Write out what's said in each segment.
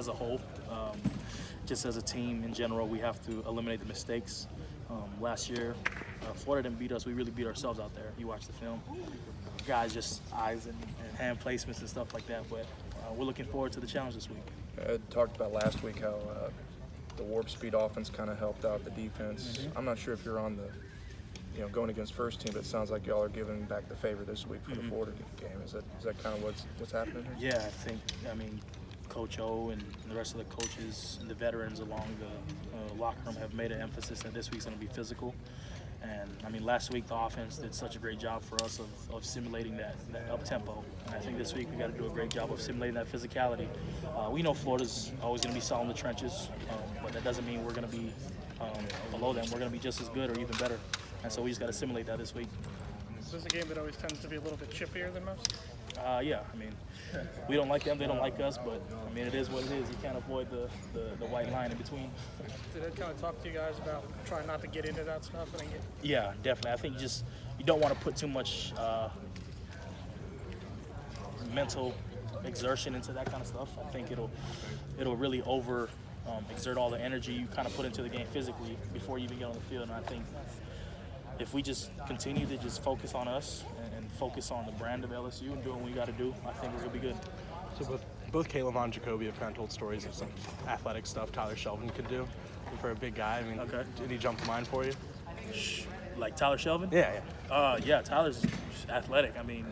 as a whole. Just as a team in general, we have to eliminate the mistakes. Last year, Florida didn't beat us. We really beat ourselves out there. You watch the film. Guys, just eyes and hand placements and stuff like that. But we're looking forward to the challenge this week. I talked about last week how the warp speed offense kind of helped out the defense. Mm-hmm. I'm not sure if you're on the, going against first team, but it sounds like y'all are giving back the favor this week for the Florida game. Is that kind of what's happening here? Yeah, I mean, Coach O and the rest of the coaches and the veterans along the locker room have made an emphasis that this week's going to be physical. And, I mean, last week the offense did such a great job for us of simulating that up-tempo. And I think this week we got to do a great job of simulating that physicality. We know Florida's always going to be solid in the trenches, but that doesn't mean we're going to be below them. We're going to be just as good or even better. And so we just got to simulate that this week. Is this a game that always tends to be a little bit chippier than most? Yeah, I mean, we don't like them, they don't like us, but I mean, it is what it is. You can't avoid the white line in between. Did it kind of talk to you guys about trying not to get into that stuff? Yeah, definitely. I think you don't want to put too much mental exertion into that kind of stuff. I think it'll really exert all the energy you kind of put into the game physically before you even get on the field. And I think if we just continue to just focus on us and focus on the brand of LSU and doing what we got to do, I think this will be good. So both Caleb and Jacoby have kind of told stories of some athletic stuff Tyler Shelvin could do. And for a big guy, I mean, Okay. Did he jump to mind for you? Like Tyler Shelvin? Yeah. Yeah, Tyler's athletic. I mean,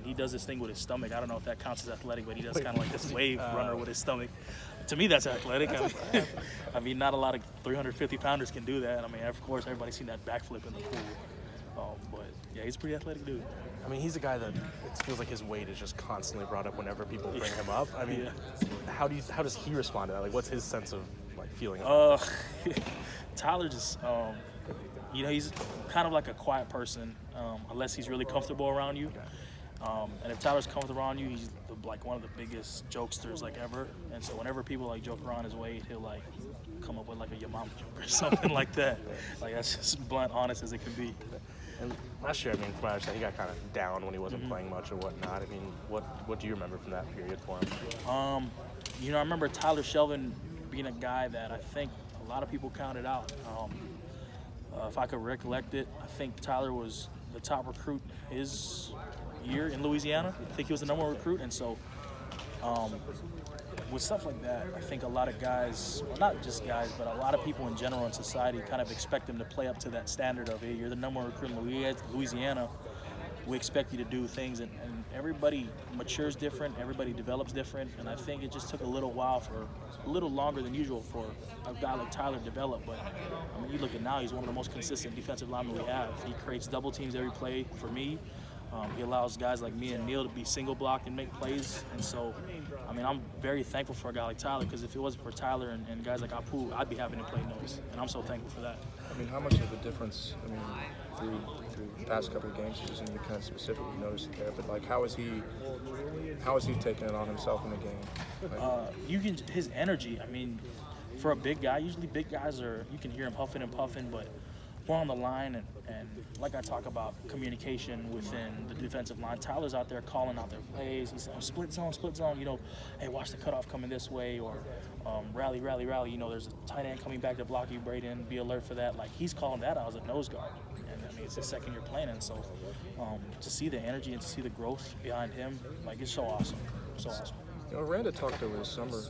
he does this thing with his stomach. I don't know if that counts as athletic, but he does kind of like this wave runner with his stomach. To me, that's athletic. I mean, not a lot of 350-pounders can do that. I mean, of course, everybody's seen that backflip in the pool. But, yeah, he's a pretty athletic dude. I mean, he's a guy that it feels like his weight is just constantly brought up whenever people bring him up. I mean, how does he respond to that? Like, what's his sense of feeling? Tyler just, he's kind of like a quiet person, unless he's really comfortable around you. And if Tyler's comfortable around you, he's like one of the biggest jokesters ever. And so whenever people joke around his weight, he'll come up with a your mama joke or something like that. That's just blunt, honest as it can be. And last year, I mean, from what I understand, he got kind of down when he wasn't playing much or whatnot. I mean, what do you remember from that period for him? I remember Tyler Shelvin being a guy that I think a lot of people counted out. If I could recollect it, I think Tyler was the top recruit his year in Louisiana. I think he was the #1 recruit, and so with stuff like that, I think a lot of guys, well, not just guys, but a lot of people in general in society kind of expect them to play up to that standard of, hey, you're the #1 recruit in Louisiana. We expect you to do things, and everybody matures different, everybody develops different, and I think it just took a little longer than usual for a guy like Tyler to develop. But I mean, you look at now, he's one of the most consistent defensive linemen we have. He creates double teams every play for me. He allows guys like me and Neil to be single blocked and make plays. And so, I mean, I'm very thankful for a guy like Tyler, because if it wasn't for Tyler and guys like Apu, I'd be having to play nose. And I'm so thankful for that. I mean, how much of a difference, through the past couple of games, you didn't kind of specifically notice it there, but how is he taking it on himself in the game? His energy, I mean, for a big guy, usually big guys you can hear him huffing and puffing, but we're on the line, and like I talk about communication within the defensive line, Tyler's out there calling out their plays. He's saying, split zone, hey, watch the cutoff coming this way, or rally, there's a tight end coming back to block you, Breiden, be alert for that. He's calling that out as a nose guard. And I mean, it's his second year playing, and so to see the energy and to see the growth behind him, it's so awesome. So awesome. Randa talked over the summer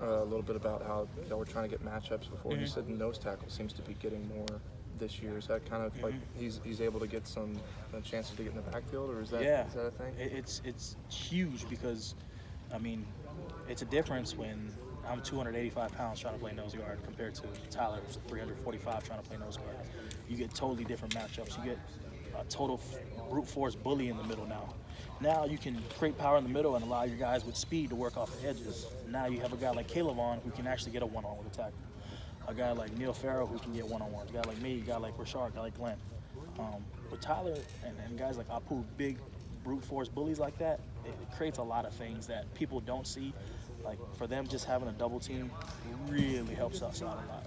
a little bit about how y'all were trying to get matchups before. He said nose tackle seems to be getting more this year. Is that kind of he's able to get some chances to get in the backfield, or is that a thing? It's huge, because I mean, it's a difference when I'm 285 pounds trying to play nose guard compared to Tyler, who's 345 trying to play nose guard. You get totally different matchups. You get a total brute force bully in the middle now. Now you can create power in the middle and allow your guys with speed to work off the edges. Now you have a guy like Caleb who can actually get a one-on-one with a tackle. A guy like Neil Farrell who can get one-on-ones. A guy like me, a guy like Rashard, a guy like Glenn. But Tyler and guys like Apu, big brute force bullies like that, it creates a lot of things that people don't see. For them, just having a double team really helps us out a lot.